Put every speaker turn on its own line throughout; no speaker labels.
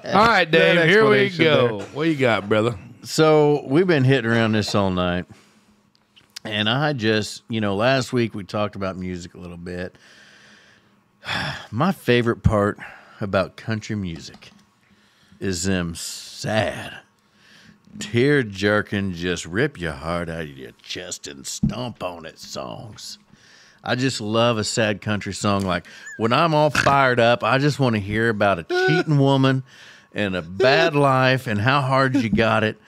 All right, Dave, here we go. What you got, brother?
So we've been hitting around this all night. And I just, last week we talked about music a little bit. My favorite part about country music is them sad, tear-jerking, just rip your heart out of your chest and stomp on it songs. I just love a sad country song. Like, when I'm all fired up, I just want to hear about a cheating woman and a bad life and how hard you got it.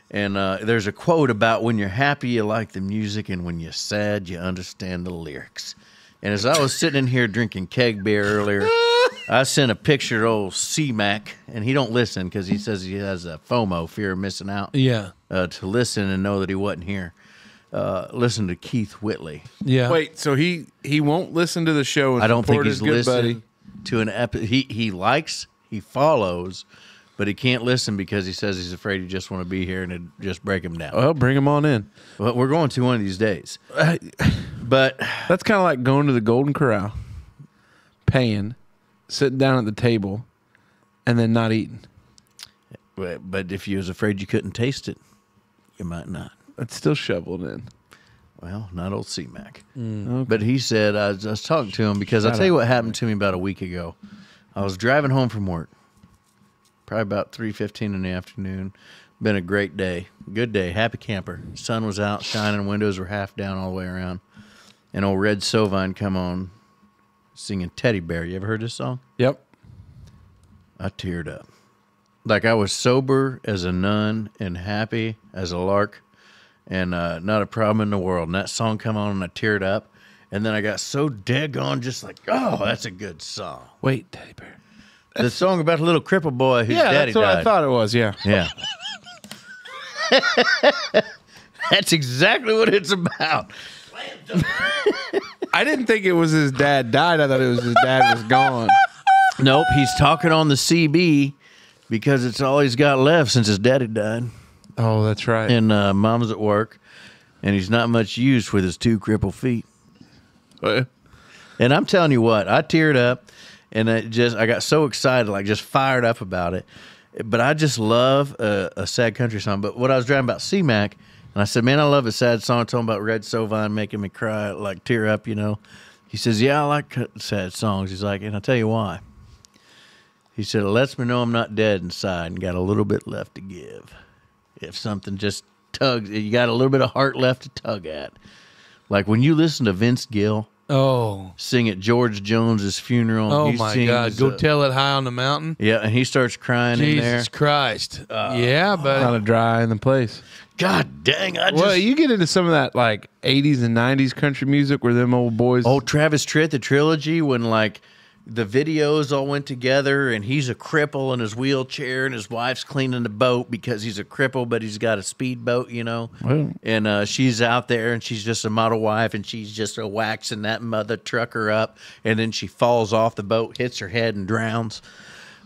And there's a quote about when you're happy, you like the music, and when you're sad, you understand the lyrics. And as I was sitting in here drinking keg beer earlier, I sent a picture of old C-Mac, and he don't listen because he says he has a FOMO, fear of missing out.
Yeah.
To listen and know that he wasn't here. Listen to Keith Whitley.
Yeah.
Wait, so he won't listen to the show and
I don't think
support
he's
his good buddy?
listened to an episode. He likes, he follows, but he can't listen because he says he's afraid he just want to be here and it'd just break him down.
Well, bring him on in.
But we're going to one of these days. But
That's kind of like going to the Golden Corral, paying, sitting down at the table, and then not eating.
but if you was afraid you couldn't taste it, you might not.
It's still shoveled in.
Well, not old C-Mac.
Okay.
But he said, I was talking to him because I'll tell you what happened to me about a week ago. I was driving home from work, probably about 3:15 in the afternoon. Been a great day. Good day. Happy camper. Sun was out, shining. Windows were half down all the way around. And old Red Sovine come on singing Teddy Bear. You ever heard this song?
Yep.
I teared up. Like I was sober as a nun and happy as a lark and not a problem in the world. And that song come on and I teared up. And then I got so daggone just like, oh, that's a good song.
Wait, Teddy Bear.
The song about the little cripple boy whose daddy
that's what
died.
I thought it was, yeah.
Yeah. That's exactly what it's about.
I didn't think it was his dad died. I thought it was his dad was gone.
Nope, he's talking on the CB because it's all he's got left since his daddy died.
Oh, that's right.
And mom's at work, and he's not much use with his two crippled feet. And I'm telling you what, I teared up, and I got so excited, like just fired up about it. But I just love a sad country song. But what I was driving about C-Mac, and I said, man, I love a sad song. I told him about Red Sovine making me cry, like tear up, He says, yeah, I like sad songs. He's like, and I'll tell you why. He said, it lets me know I'm not dead inside and got a little bit left to give. If something just tugs, you got a little bit of heart left to tug at. Like when you listen to Vince Gill sing at George Jones's funeral.
Oh,
he
my
sings,
God. Go tell it high on the mountain.
Yeah, and he starts crying in there.
Jesus Christ. Yeah, but
Kind of dry in the place.
God dang,
Well, you get into some of that like 80s and 90s country music where them old boys.
Oh, Travis Tritt, the trilogy, when like the videos all went together and he's a cripple in his wheelchair and his wife's cleaning the boat because he's a cripple, but he's got a speedboat,
Well.
And she's out there and she's just a model wife and she's just a waxing that mother trucker up. And then she falls off the boat, hits her head and drowns.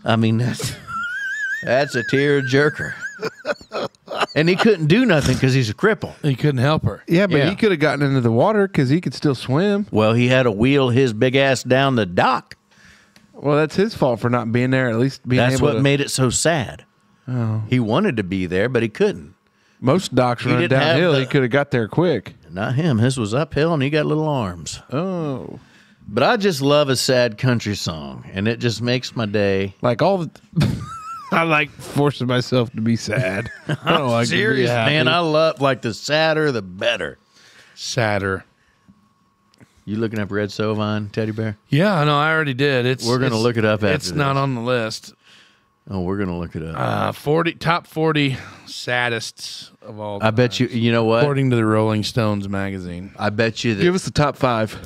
I mean, that's a tear jerker. And he couldn't do nothing because he's a cripple.
he couldn't help her.
Yeah, but
Yeah.
he could have gotten into the water because he could still swim.
Well, he had to wheel his big ass down the dock.
Well, that's his fault for not being there. At least being
That's
able
what
to.
made it so sad.
Oh.
He wanted to be there, but he couldn't.
Most docks
He
run
didn't have
downhill.
the-
He could have got there quick.
Not him. His was uphill, and he got little arms.
Oh,
But I just love a sad country song, and it just makes my day.
like all the. I like forcing myself to be sad. I don't like to be
Serious,
happy.
man. I love, like, the sadder, the better.
Sadder.
You looking up Red Sovine, Teddy Bear?
Yeah, I know. I already did.
We're gonna look it up after
It's not
this.
on the list.
Oh, we're going to look it up.
40 top 40 saddests of all
I bet you, you know what?
according to the Rolling Stones magazine.
I bet you that.
Give us the top 5.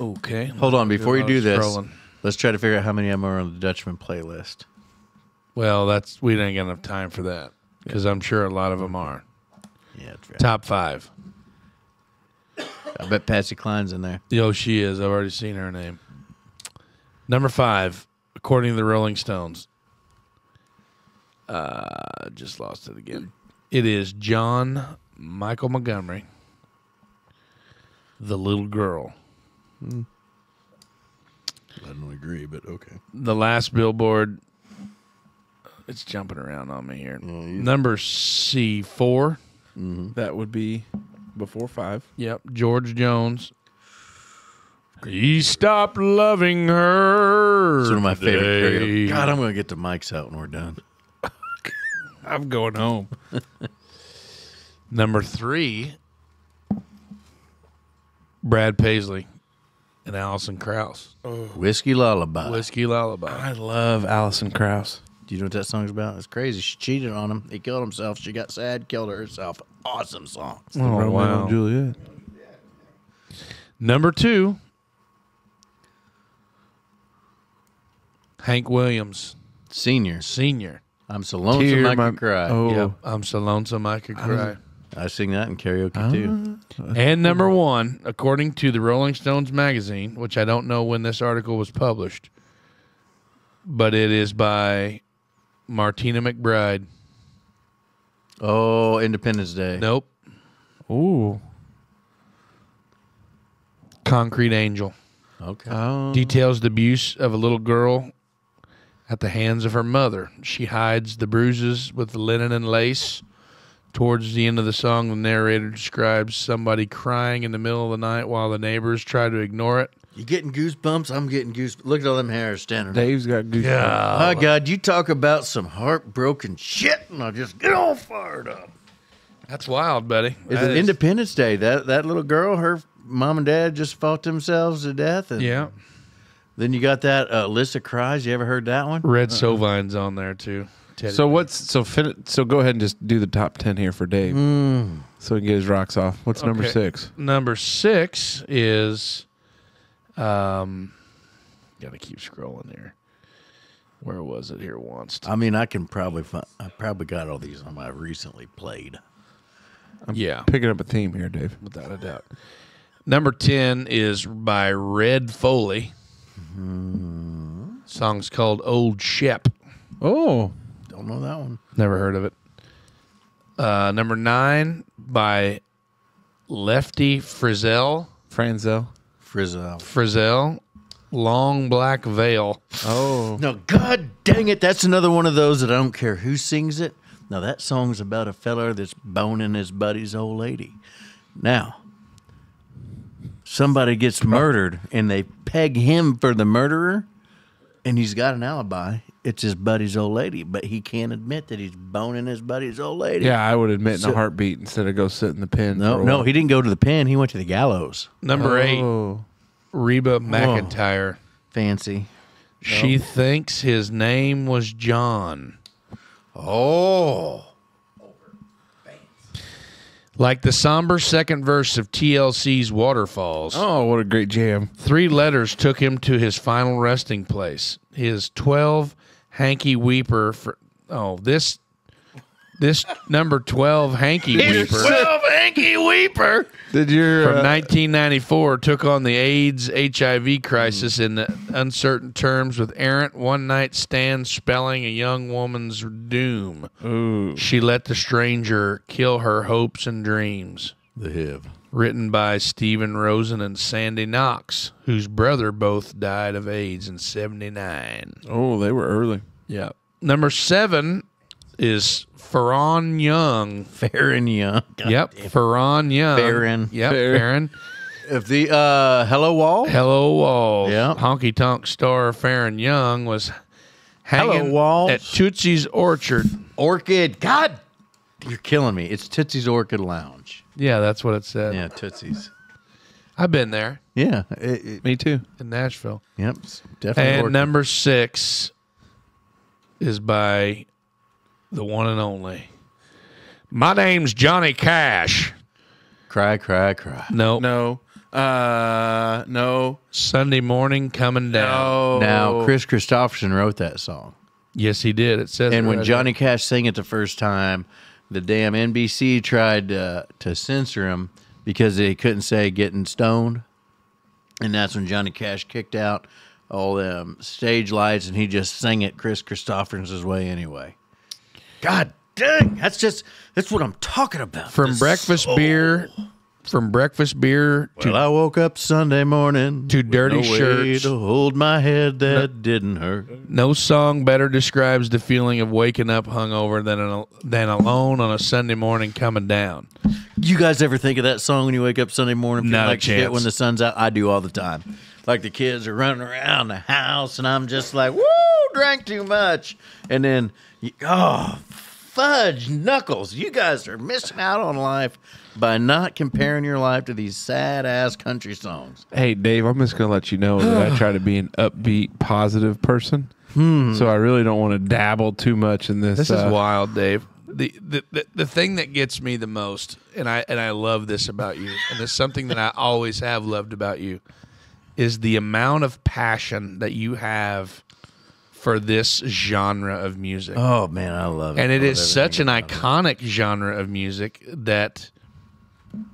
Okay.
Hold on, before you do this,
Scrolling.
let's try to figure out how many of them are on the Dutchmen playlist.
Well, we didn't get enough time for that because I'm sure a lot of them are.
Yeah, that's right.
Top 5.
I bet Patsy Cline's in there.
Yo, she is. I've already seen her name. Number 5, according to the Rolling Stones. Just lost it again. It is John Michael Montgomery, The Little Girl.
I don't agree, but okay.
The last Billboard It's jumping around on me here. Number C4.
That would be before 5.
Yep. George Jones. He stopped loving her.
It's one of my favorite
today.
karaoke. God, I'm going to get the mics out when we're done.
I'm going home. Number 3. Brad Paisley and Alison Krauss.
Whiskey Lullaby.
Whiskey Lullaby.
I love Alison Krauss.
Do you know what that song's about? It's crazy. She cheated on him. He killed himself. She got sad, killed herself. Awesome song.
Romeo
wow.
and Juliet.
Number 2. Hank Williams,
Senior.
Senior.
I'm so lonesome I could cry.
Oh,
Yep. I'm so lonesome I could cry.
I sing that in karaoke too.
And number 1, according to the Rolling Stones magazine, which I don't know when this article was published, but it is by Martina McBride.
Oh, Independence Day.
Nope.
Ooh.
Concrete Angel.
Okay.
Details the abuse of a little girl at the hands of her mother. She hides the bruises with the linen and lace. Towards the end of the song, the narrator describes somebody crying in the middle of the night while the neighbors try to ignore it.
You getting goosebumps? I'm getting goosebumps. Look at all them hairs standing up.
Dave's got goosebumps.
My God, you talk about some heartbroken shit, and I'll just get all fired up.
That's wild, buddy.
It's
That is-
Independence Day. That little girl, her mom and dad just fought themselves to death. And
Yeah.
Then you got that List of Cries. You ever heard that one?
Red Sovine's on there, too. Teddy
So
bear.
so go ahead and just do the top 10 here for Dave. So he can get his rocks off. What's number
Okay.
6?
Number 6 is... Gotta keep scrolling here. Where was it here once?
I mean, I can probably find. I probably got all these on my recently played.
Yeah,
Picking up a theme here, Dave.
without a doubt. Number 10 is by Red Foley. Song's called Old Shep.
Oh.
Don't know that one.
Never heard of it. Number 9 by Lefty Frizzell.
Franzel.
Frizzell.
Long Black Veil.
Oh.
No, God dang it. That's another one of those that I don't care who sings it. Now, that song's about a feller that's boning his buddy's old lady. Now, somebody gets murdered, and they peg him for the murderer, and he's got an alibi. It's his buddy's old lady, but he can't admit that he's boning his buddy's old lady.
Yeah, I would admit in
So-
a heartbeat instead of go sit in the pen.
No, he didn't go to the pen. He went to the gallows.
Number 8,
Oh.
Reba McEntire.
Fancy.
She thinks his name was John.
Oh.
Like the somber second verse of TLC's Waterfalls,
Oh, what a great jam.
3 letters took him to his final resting place. His 12 hanky weeper for this number 12 hanky weeper
12 hanky weeper.
Did your
from 1994 took on the AIDS HIV crisis in uncertain terms with errant one-night stands spelling a young woman's doom.
Ooh.
She let the stranger kill her hopes and dreams.
The HIV.
Written by Stephen Rosen and Sandy Knox, whose brother both died of AIDS in 79.
Oh, they were early.
Yeah. Number 7 is Farron Young.
Farron Young.
Yep, Farron Young.
Farron.
Yep,
Farron.
Farron.
If the Hello Wall.
Hello Wall.
Yeah.
Honky Tonk star Farron Young was hanging
Hello, Walls.
at Tootsie's Orchard.
Orchid. God, you're killing me. It's Tootsie's Orchid Lounge.
Yeah, that's what it said.
Yeah, Tootsie's.
I've been there
Yeah.
Me too.
in Nashville.
Yep. It's definitely
And
Orchid.
number 6 is by the one and only. My name's Johnny Cash.
Cry, cry, cry.
No.
No. No.
Sunday morning coming down.
No.
Now, Chris Christopherson wrote that song.
Yes, he did. It says
And
it
when
right
Johnny Cash sang it the first time, the damn NBC tried to censor him because they couldn't say getting stoned. And that's when Johnny Cash kicked out all them stage lights and he just sang it Chris Christopherson's way anyway. God dang, that's what I'm talking about.
From
This
breakfast
soul.
beer from breakfast beer to
Well, I woke up Sunday morning
to dirty
with no way
shirts.
to hold my head that didn't hurt.
no song better describes the feeling of waking up hungover than Alone on a Sunday morning coming down.
You guys ever think of that song when you wake up Sunday morning feeling
Not a
like shit
chance.
when the sun's out? I do all the time. Like the kids are running around the house, and I'm just like, woo, drank too much. And then, fudge knuckles. You guys are missing out on life by not comparing your life to these sad-ass country songs.
Hey, Dave, I'm just going to let you know that I try to be an upbeat, positive person. So I really don't want to dabble too much in this.
This is wild, Dave. The thing that gets me the most, and I love this about you, and it's something that I always have loved about you, is the amount of passion that you have for this genre of music.
Oh, man, I love it.
And it
I love
is such an
everything about
iconic genre of music that,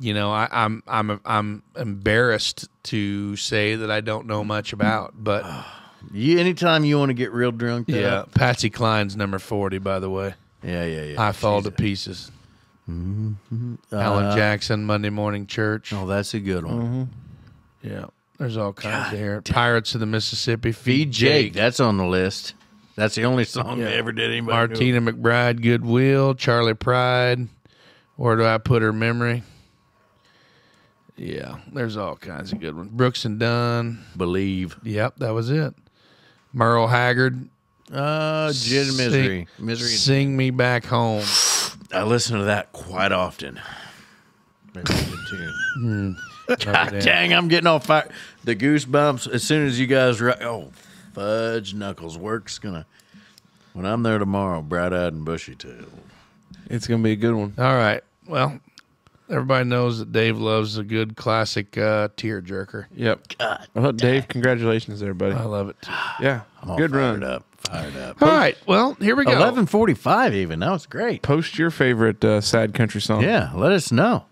you know, I'm embarrassed to say that I don't know much about. But
it. Anytime you want to get real drunk,
yeah, Patsy Cline's number 40, by the way.
Yeah.
I Fall to Pieces. Alan Jackson, Monday Morning Church.
Oh, that's a good one.
Yeah, there's all kinds of here. Pirates of the Mississippi.
Feed Jake. That's on the list. That's the only song they ever did anybody
Martina McBride, Goodwill. Charlie Pride. Where Do I Put Her Memory? Yeah, there's all kinds of good ones. Brooks and Dunn.
Believe.
Yep, that was it. Merle Haggard.
Gin Misery. Misery.
Sing Me Back Home.
I listen to that quite often. That's a good tune. God dang, I'm getting all fire. The goosebumps as soon as you guys fudge knuckles. Work's gonna when I'm there tomorrow, bright-eyed and bushy-tailed.
It's going to be a good one.
All right. Well, everybody knows that Dave loves a good classic tearjerker.
Yep.
God,
Well, Dave, congratulations there, buddy.
I love it too.
Yeah,
I'm all
good
fired
run.
up. Fired up.
All right. Well, here we go.
11:45 even. That was great.
Post your favorite sad country song.
Yeah, let us know.